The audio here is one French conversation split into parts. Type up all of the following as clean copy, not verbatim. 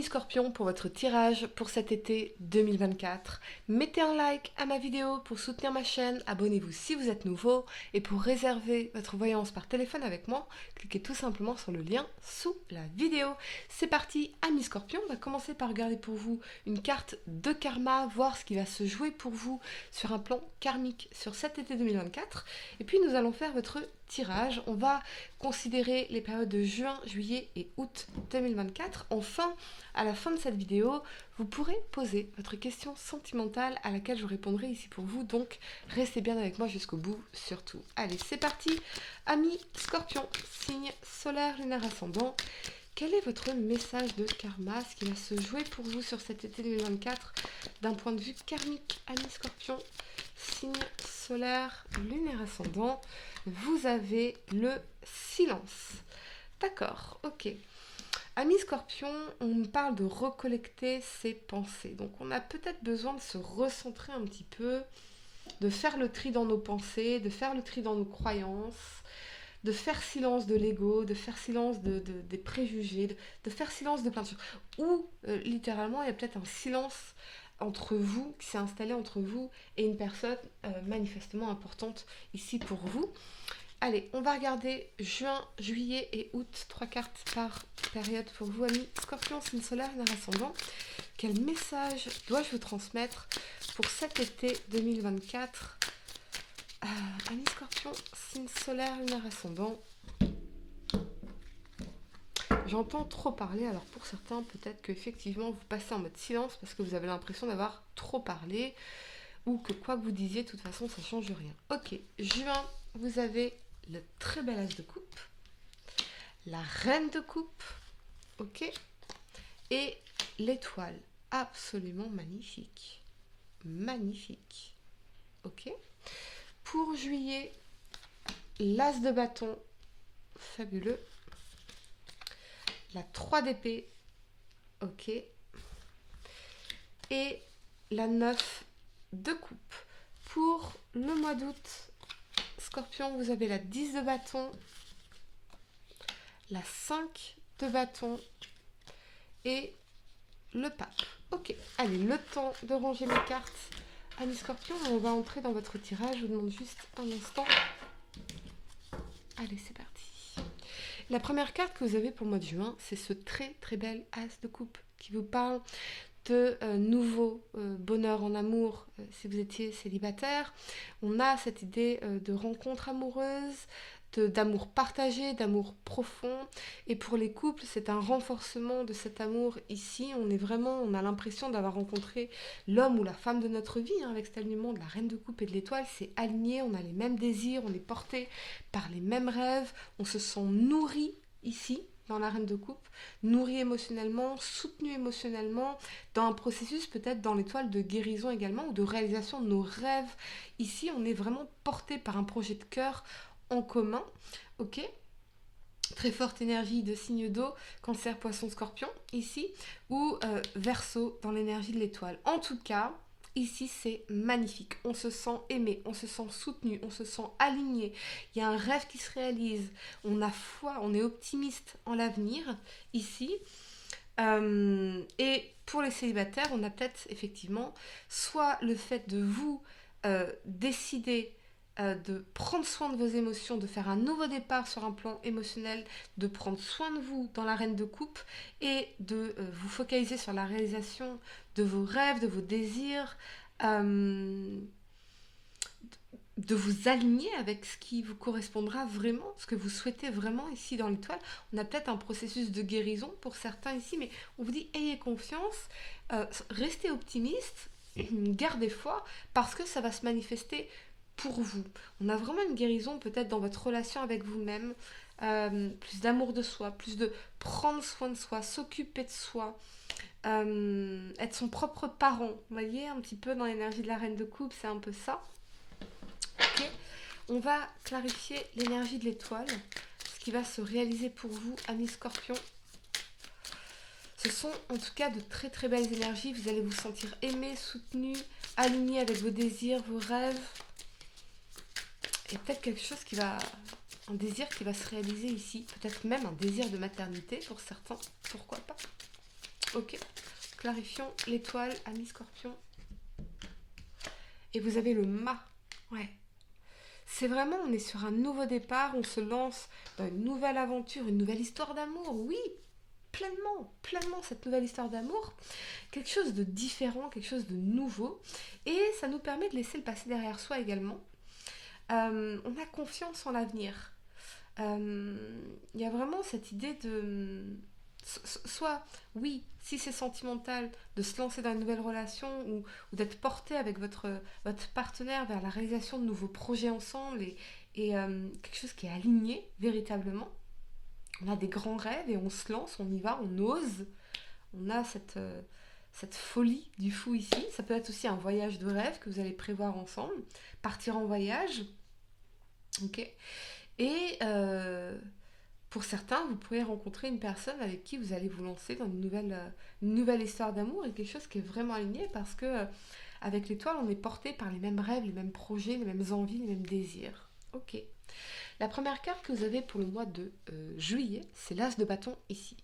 Amis Scorpions, pour votre tirage pour cet été 2024, mettez un like à ma vidéo pour soutenir ma chaîne, abonnez-vous si vous êtes nouveau et pour réserver votre voyance par téléphone avec moi, cliquez tout simplement sur le lien sous la vidéo. C'est parti, Amis Scorpions, on va commencer par regarder pour vous une carte de karma, voir ce qui va se jouer pour vous sur un plan karmique sur cet été 2024 et puis nous allons faire votre tirage. On va considérer les périodes de juin, juillet et août 2024. Enfin, à la fin de cette vidéo, vous pourrez poser votre question sentimentale à laquelle je répondrai ici pour vous. Donc, restez bien avec moi jusqu'au bout, surtout. Allez, c'est parti. Amis Scorpion, signe solaire, lunaire, ascendant. Quel est votre message de karma, ce qui va se jouer pour vous sur cet été 2024 d'un point de vue karmique, amis Scorpion, signe solaire, lunaire, ascendant. Vous avez le silence. D'accord, ok. Amis Scorpion, on me parle de recollecter ses pensées. Donc on a peut-être besoin de se recentrer un petit peu, de faire le tri dans nos pensées, de faire le tri dans nos croyances, de faire silence de l'ego, de faire silence des préjugés, de faire silence de plein de choses. Ou littéralement, il y a peut-être un silence entre vous, qui s'est installé entre vous et une personne manifestement importante ici pour vous. Allez, on va regarder juin, juillet et août, 3 cartes par période pour vous, amis Scorpion, signe solaire, lunaire, ascendant. Quel message dois-je vous transmettre pour cet été 2024 amis Scorpion, signe solaire, lunaire, ascendant. J'entends trop parler, alors pour certains, peut-être qu'effectivement vous passez en mode silence parce que vous avez l'impression d'avoir trop parlé ou que quoi que vous disiez, de toute façon, ça ne change rien. Ok, juin, vous avez le très bel as de coupe, la reine de coupe, ok, et l'étoile, absolument magnifique, magnifique, ok. Pour juillet, l'as de bâton, fabuleux, la 3 d'épée, ok, et la 9 de coupe. Pour le mois d'août, Scorpion, vous avez la 10 de bâton, la 5 de bâton et le pape. Ok, allez, le temps de ranger mes cartes. Amis Scorpion, on va entrer dans votre tirage. Je vous demande juste un instant. Allez, c'est parti. La première carte que vous avez pour le mois de juin, c'est ce très très bel as de coupe qui vous parle de nouveau bonheur en amour si vous étiez célibataire. On a cette idée de rencontre amoureuse, d'amour partagé, d'amour profond. Et pour les couples, c'est un renforcement de cet amour ici. On a l'impression d'avoir rencontré l'homme ou la femme de notre vie, hein, avec cet alignement de la reine de coupe et de l'étoile. C'est aligné, on a les mêmes désirs, on est porté par les mêmes rêves, on se sent nourri ici, dans la reine de coupe, nourri émotionnellement, soutenu émotionnellement, dans un processus peut-être dans l'étoile de guérison également, ou de réalisation de nos rêves. Ici, on est vraiment porté par un projet de cœur en commun, ok. Très forte énergie de signe d'eau, Cancer, Poisson, Scorpion, ici, ou Verseau dans l'énergie de l'étoile. En tout cas, ici, c'est magnifique. On se sent aimé, on se sent soutenu, on se sent aligné. Il y a un rêve qui se réalise. On a foi, on est optimiste en l'avenir, ici. Et pour les célibataires, on a peut-être effectivement soit le fait de vous décider de prendre soin de vos émotions, de faire un nouveau départ sur un plan émotionnel, de prendre soin de vous dans la reine de coupe et de vous focaliser sur la réalisation de vos rêves, de vos désirs, de vous aligner avec ce qui vous correspondra vraiment, ce que vous souhaitez vraiment ici dans l'étoile. On a peut-être un processus de guérison pour certains ici, mais on vous dit ayez confiance, restez optimiste, gardez foi, parce que ça va se manifester pour vous. On a vraiment une guérison peut-être dans votre relation avec vous-même, plus d'amour de soi, plus de prendre soin de soi, s'occuper de soi, être son propre parent. Vous voyez, un petit peu dans l'énergie de la reine de coupe, c'est un peu ça. Ok, on va clarifier l'énergie de l'étoile, ce qui va se réaliser pour vous, amis Scorpions. Ce sont en tout cas de très très belles énergies. Vous allez vous sentir aimé, soutenu, aligné avec vos désirs, vos rêves. Il y a peut-être quelque chose un désir qui va se réaliser ici. Peut-être même un désir de maternité pour certains. Pourquoi pas? Ok. Clarifions l'étoile, ami Scorpion. Et vous avez le mât. Ouais. C'est vraiment, on est sur un nouveau départ, on se lance dans une nouvelle aventure, une nouvelle histoire d'amour. Oui, pleinement cette nouvelle histoire d'amour. Quelque chose de différent, quelque chose de nouveau. Et ça nous permet de laisser le passé derrière soi également. On a confiance en l'avenir. Il y a vraiment cette idée de... Soit, oui, si c'est sentimental, de se lancer dans une nouvelle relation ou d'être porté avec votre partenaire vers la réalisation de nouveaux projets ensemble et quelque chose qui est aligné véritablement. On a des grands rêves et on se lance, on y va, on ose. On a cette folie du fou ici. Ça peut être aussi un voyage de rêve que vous allez prévoir ensemble. Partir en voyage. Ok. Et pour certains, vous pourrez rencontrer une personne avec qui vous allez vous lancer dans une nouvelle histoire d'amour et quelque chose qui est vraiment aligné parce que avec l'étoile, on est porté par les mêmes rêves, les mêmes projets, les mêmes envies, les mêmes désirs. Ok. La première carte que vous avez pour le mois de juillet, c'est l'As de bâton ici.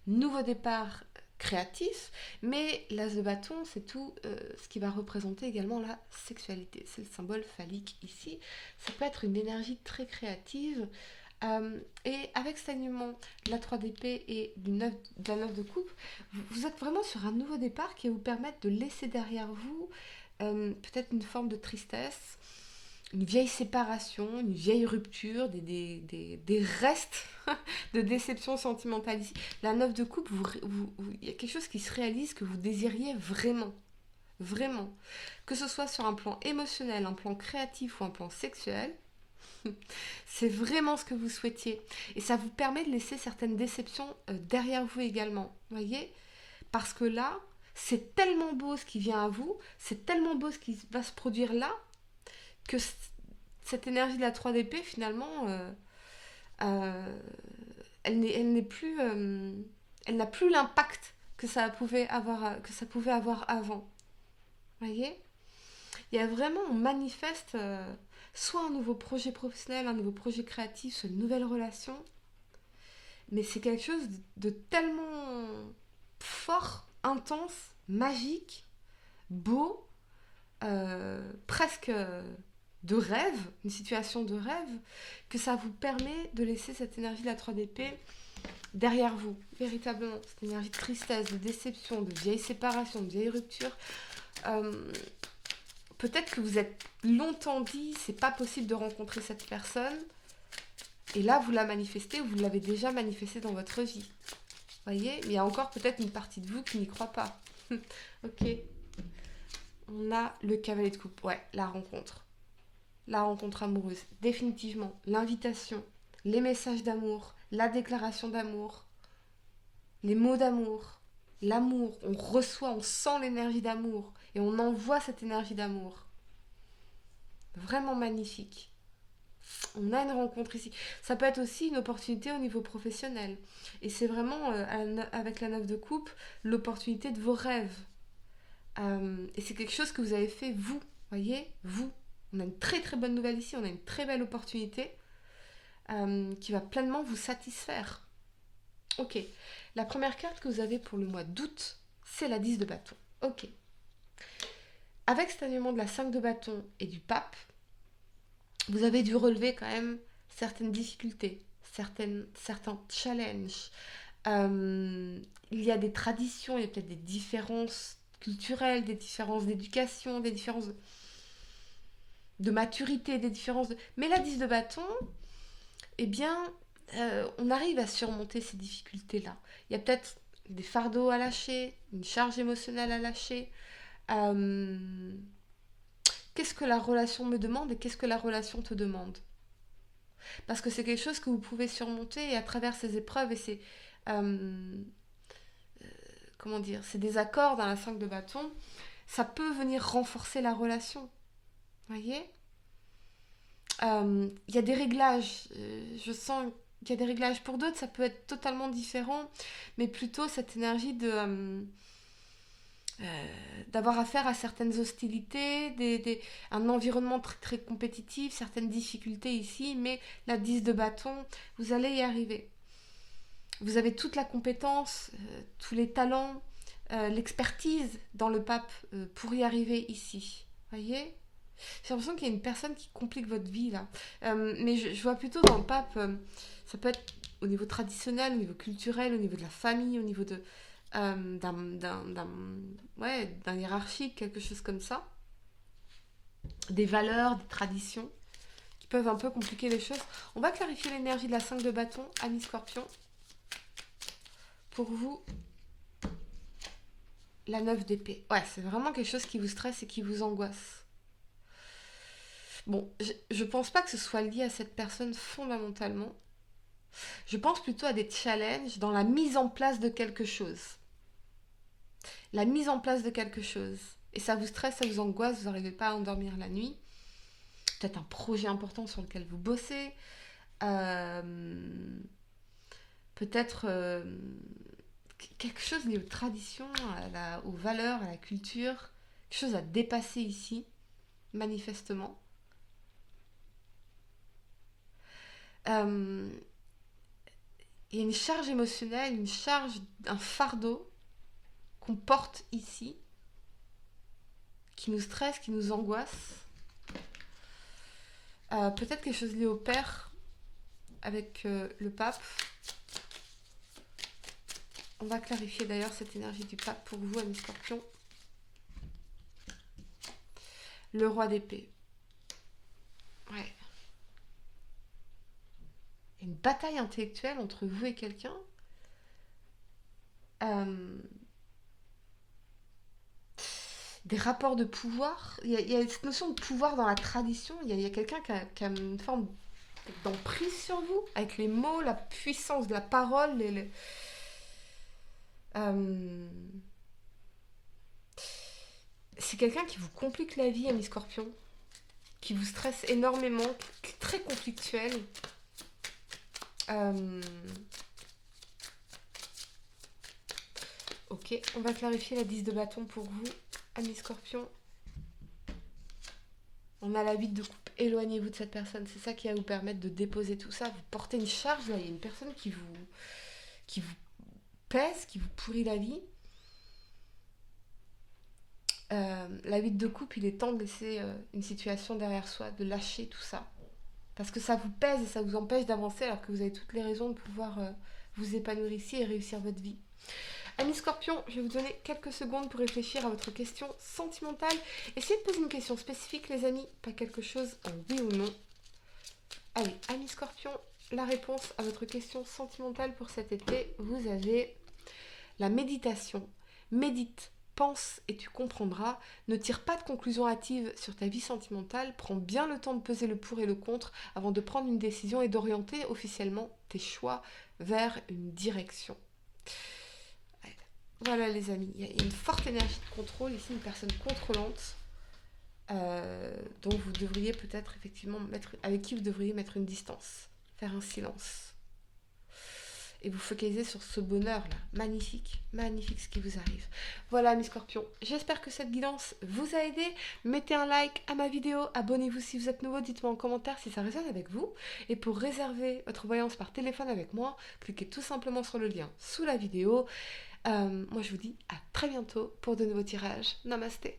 Nouveau départ créatif, mais l'As de bâton, c'est tout ce qui va représenter également la sexualité. C'est le symbole phallique ici. Ça peut être une énergie très créative. Et avec cet alignement de la 3 d'épée et de la 9 de coupe, vous êtes vraiment sur un nouveau départ qui va vous permettre de laisser derrière vous peut-être une forme de tristesse, une vieille séparation, une vieille rupture, des restes de déception sentimentale ici. La 9 de coupe, il y a quelque chose qui se réalise que vous désiriez vraiment. Vraiment. Que ce soit sur un plan émotionnel, un plan créatif ou un plan sexuel, c'est vraiment ce que vous souhaitiez. Et ça vous permet de laisser certaines déceptions derrière vous également. Voyez? Parce que là, c'est tellement beau ce qui vient à vous, c'est tellement beau ce qui va se produire là, que cette énergie de la 3 d'épée, finalement, elle n'est plus... elle n'a plus l'impact que ça pouvait avoir avant. Voyez? Il y a vraiment, on manifeste soit un nouveau projet professionnel, un nouveau projet créatif, soit une nouvelle relation, mais c'est quelque chose de tellement fort, intense, magique, beau, presque de rêve, une situation de rêve, que ça vous permet de laisser cette énergie de la 3 d'épée derrière vous, véritablement. Cette énergie de tristesse, de déception, de vieille séparation, de vieille rupture. Peut-être que vous êtes longtemps dit, c'est pas possible de rencontrer cette personne, et là vous la manifestez ou vous l'avez déjà manifestée dans votre vie. Voyez, mais il y a encore peut-être une partie de vous qui n'y croit pas. Ok. On a le cavalier de coupe. Ouais, la rencontre. La rencontre amoureuse. Définitivement. L'invitation. Les messages d'amour. La déclaration d'amour. Les mots d'amour. L'amour. On reçoit, on sent l'énergie d'amour. Et on envoie cette énergie d'amour. Vraiment magnifique. On a une rencontre ici. Ça peut être aussi une opportunité au niveau professionnel. Et c'est vraiment, avec la 9 de coupe, l'opportunité de vos rêves. Et c'est quelque chose que vous avez fait, vous. Voyez, vous. On a une très très bonne nouvelle ici. On a une très belle opportunité qui va pleinement vous satisfaire. Ok. La première carte que vous avez pour le mois d'août, c'est la 10 de bâton. Ok. Avec cet alignement de la 5 de bâton et du pape, vous avez dû relever quand même certaines difficultés, certains challenges. Il y a des traditions, il y a peut-être des différences culturelles, des différences d'éducation, des différences de maturité, des différences de... Mais la 10 de bâton, eh bien, on arrive à surmonter ces difficultés-là. Il y a peut-être des fardeaux à lâcher, une charge émotionnelle à lâcher. Qu'est-ce que la relation me demande et qu'est-ce que la relation te demande? Parce que c'est quelque chose que vous pouvez surmonter et à travers ces épreuves et ces... comment dire? Ces désaccords dans la 5 de bâton, ça peut venir renforcer la relation. Voyez? Il y a des réglages. Je sens qu'il y a des réglages. Pour d'autres, ça peut être totalement différent, mais plutôt cette énergie de... d'avoir affaire à certaines hostilités, un environnement très, très compétitif, certaines difficultés ici, mais la 10 de bâton, vous allez y arriver. Vous avez toute la compétence, tous les talents, l'expertise dans le pape pour y arriver ici. Voyez? J'ai l'impression qu'il y a une personne qui complique votre vie là. Mais je vois plutôt dans le pape, ça peut être au niveau traditionnel, au niveau culturel, au niveau de la famille, au niveau de d'un hiérarchique, quelque chose comme ça. Des valeurs, des traditions qui peuvent un peu compliquer les choses. On va clarifier l'énergie de la 5 de bâton, Ami Scorpion. Pour vous, la 9 d'épée. Ouais, c'est vraiment quelque chose qui vous stresse et qui vous angoisse. Bon, je pense pas que ce soit lié à cette personne fondamentalement. Je pense plutôt à des challenges dans la mise en place de quelque chose. La mise en place de quelque chose. Et ça vous stresse, ça vous angoisse, vous n'arrivez pas à endormir la nuit. Peut-être un projet important sur lequel vous bossez. Euh, Peut-être quelque chose lié aux traditions, aux valeurs, à la culture. Quelque chose à dépasser ici, manifestement. Il y a une charge émotionnelle, une charge, un fardeau qu'on porte ici, qui nous stresse, qui nous angoisse. Peut-être quelque chose lié au père avec le pape. On va clarifier d'ailleurs cette énergie du pape pour vous, amis scorpions. Le roi d'épée. Ouais. Il y a une bataille intellectuelle entre vous et quelqu'un. Des rapports de pouvoir. Il y a cette notion de pouvoir dans la tradition. Il y a quelqu'un qui a une forme d'emprise sur vous, avec les mots, la puissance de la parole. C'est quelqu'un qui vous complique la vie, ami Scorpion, qui vous stresse énormément, qui est très conflictuel. Ok, on va clarifier la 10 de bâton pour vous, ami Scorpion. On a la 8 de coupe. Éloignez-vous de cette personne. C'est ça qui va vous permettre de déposer tout ça. Vous portez une charge, là. Il y a une personne qui vous pèse, qui vous pourrit la vie. La 8 de coupe, il est temps de laisser une situation derrière soi, de lâcher tout ça. Parce que ça vous pèse et ça vous empêche d'avancer alors que vous avez toutes les raisons de pouvoir vous épanouir ici et réussir votre vie. Amis Scorpion, je vais vous donner quelques secondes pour réfléchir à votre question sentimentale. Essayez de poser une question spécifique, les amis, pas quelque chose en oui ou non. Allez, amis Scorpion, la réponse à votre question sentimentale pour cet été, vous avez la méditation. Médite, pense et tu comprendras. Ne tire pas de conclusion hâtive sur ta vie sentimentale. Prends bien le temps de peser le pour et le contre avant de prendre une décision et d'orienter officiellement tes choix vers une direction. Voilà les amis, il y a une forte énergie de contrôle ici, une personne contrôlante dont vous devriez peut-être effectivement avec qui vous devriez mettre une distance, faire un silence. Et vous focaliser sur ce bonheur-là. Magnifique, magnifique ce qui vous arrive. Voilà mes scorpions, j'espère que cette guidance vous a aidé. Mettez un like à ma vidéo, abonnez-vous si vous êtes nouveau, dites-moi en commentaire si ça résonne avec vous. Et pour réserver votre voyance par téléphone avec moi, cliquez tout simplement sur le lien sous la vidéo. Moi je vous dis à très bientôt pour de nouveaux tirages. Namasté.